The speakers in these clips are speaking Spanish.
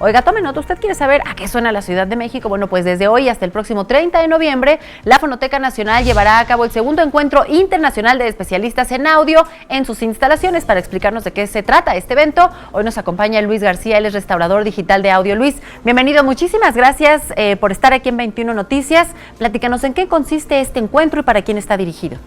Oiga, tome nota, ¿usted quiere saber a qué suena la Ciudad de México? Bueno, pues desde hoy hasta el próximo 30 de noviembre, la Fonoteca Nacional llevará a cabo el segundo encuentro internacional de especialistas en audio en sus instalaciones. Para explicarnos de qué se trata este evento, hoy nos acompaña Luis García, él es restaurador digital de audio. Luis, bienvenido, muchísimas gracias por estar aquí en 21 Noticias. Platícanos en qué consiste este encuentro y para quién está dirigido.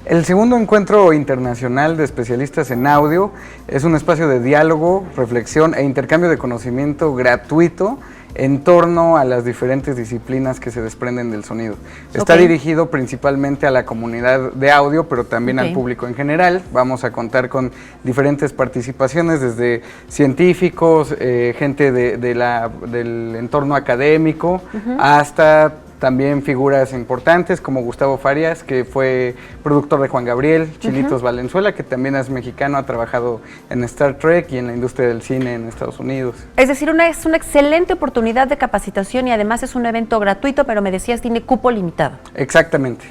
El segundo encuentro internacional de especialistas en audio es un espacio de diálogo, reflexión e intercambio de conocimiento gratuito en torno a las diferentes disciplinas que se desprenden del sonido. Está dirigido principalmente a la comunidad de audio, pero también al público en general. Vamos a contar con diferentes participaciones, desde científicos, gente del entorno académico, hasta también figuras importantes como Gustavo Farias, que fue productor de Juan Gabriel, Chilitos Valenzuela, que también es mexicano, ha trabajado en Star Trek y en la industria del cine en Estados Unidos. Es decir, es una excelente oportunidad de capacitación y además es un evento gratuito, pero me decías tiene cupo limitado. Exactamente.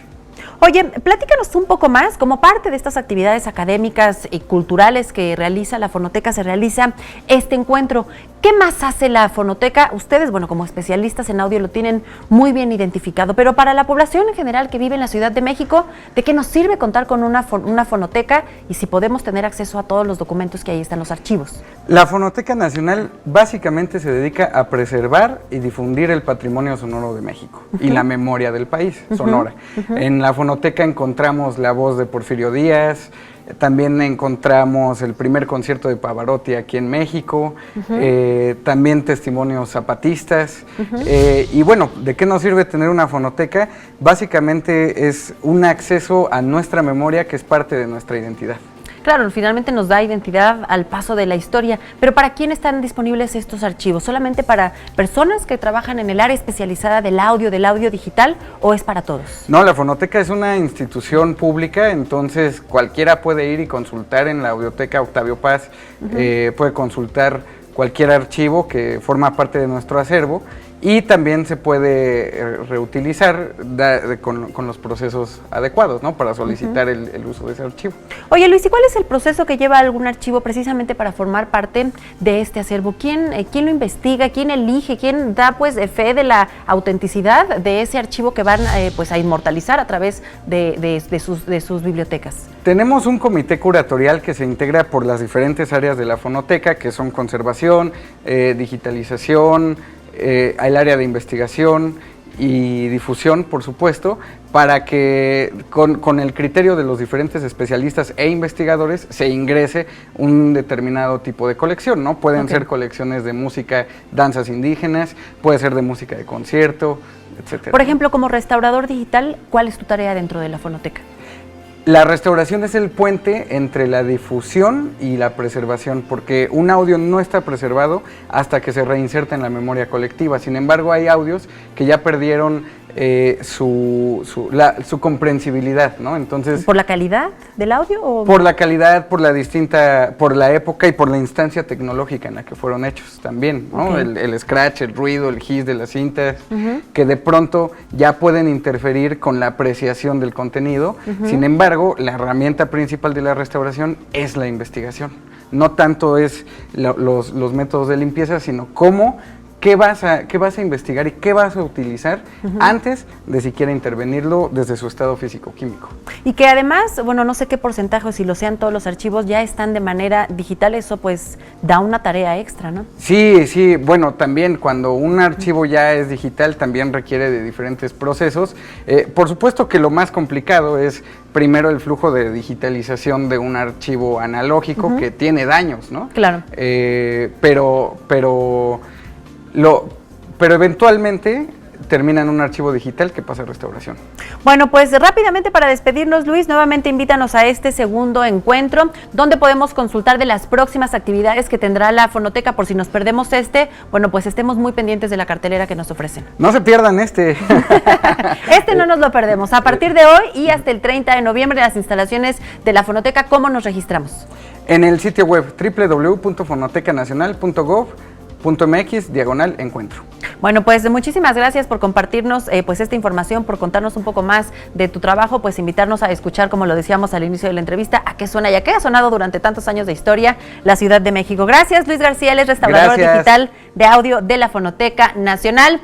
Oye, platícanos un poco más, como parte de estas actividades académicas y culturales que realiza la Fonoteca, se realiza este encuentro. ¿Qué más hace la Fonoteca? Ustedes, bueno, como especialistas en audio lo tienen muy bien identificado, pero para la población en general que vive en la Ciudad de México, ¿de qué nos sirve contar con una fonoteca y si podemos tener acceso a todos los documentos que ahí están, los archivos? La Fonoteca Nacional básicamente se dedica a preservar y difundir el patrimonio sonoro de México y la memoria del país, sonora. En la Fonoteca encontramos la voz de Porfirio Díaz, también encontramos el primer concierto de Pavarotti aquí en México, también testimonios zapatistas. Y bueno, ¿de qué nos sirve tener una fonoteca? Básicamente es un acceso a nuestra memoria que es parte de nuestra identidad. Claro, finalmente nos da identidad al paso de la historia, pero ¿para quién están disponibles estos archivos? ¿Solamente para personas que trabajan en el área especializada del audio digital o es para todos? No, la Fonoteca es una institución pública, entonces cualquiera puede ir y consultar en la Audioteca Octavio Paz, puede consultar cualquier archivo que forma parte de nuestro acervo y también se puede reutilizar con los procesos adecuados, ¿no? Para solicitar el uso de ese archivo. Oye, Luis, ¿y cuál es el proceso que lleva algún archivo precisamente para formar parte de este acervo? ¿Quién lo investiga? ¿Quién elige? ¿Quién da pues fe de la autenticidad de ese archivo que van pues a inmortalizar a través de sus bibliotecas? Tenemos un comité curatorial que se integra por las diferentes áreas de la Fonoteca, que son conservación, digitalización, el área de investigación y difusión, por supuesto, para que con el criterio de los diferentes especialistas e investigadores se ingrese un determinado tipo de colección, ¿no? Pueden ser colecciones de música, danzas indígenas, puede ser de música de concierto, etcétera. Por ejemplo, como restaurador digital, ¿cuál es tu tarea dentro de la Fonoteca? La restauración es el puente entre la difusión y la preservación, porque un audio no está preservado hasta que se reinserta en la memoria colectiva. Sin embargo, hay audios que ya perdieron su comprensibilidad, ¿no? Entonces, ¿por la calidad del audio? ¿O? Por la calidad, por la época y por la instancia tecnológica en la que fueron hechos también, ¿no? El scratch, el ruido, el hiss de las cintas, que de pronto ya pueden interferir con la apreciación del contenido. Sin embargo, la herramienta principal de la restauración es la investigación. No tanto es los métodos de limpieza, sino qué vas a investigar y qué vas a utilizar antes de siquiera intervenirlo desde su estado físico-químico. Y que además, bueno, no sé qué porcentaje, si lo sean todos los archivos, ya están de manera digital, eso pues da una tarea extra, ¿no? Sí, bueno, también cuando un archivo ya es digital también requiere de diferentes procesos. Por supuesto que lo más complicado es primero el flujo de digitalización de un archivo analógico que tiene daños, ¿no? Claro. Pero eventualmente termina en un archivo digital que pasa a restauración. Bueno, pues rápidamente para despedirnos, Luis, nuevamente invítanos a este segundo encuentro, donde podemos consultar de las próximas actividades que tendrá la Fonoteca, por si nos perdemos bueno, pues estemos muy pendientes de la cartelera que nos ofrecen. No se pierdan este. No nos lo perdemos. A partir de hoy y hasta el 30 de noviembre, las instalaciones de la Fonoteca, ¿cómo nos registramos? En el sitio web www.fonotecanacional.gov.mx/encuentro. Bueno, pues muchísimas gracias por compartirnos pues esta información, por contarnos un poco más de tu trabajo, pues invitarnos a escuchar, como lo decíamos al inicio de la entrevista, a qué suena y a qué ha sonado durante tantos años de historia la Ciudad de México. Gracias, Luis García, él es restaurador digital de audio de la Fonoteca Nacional.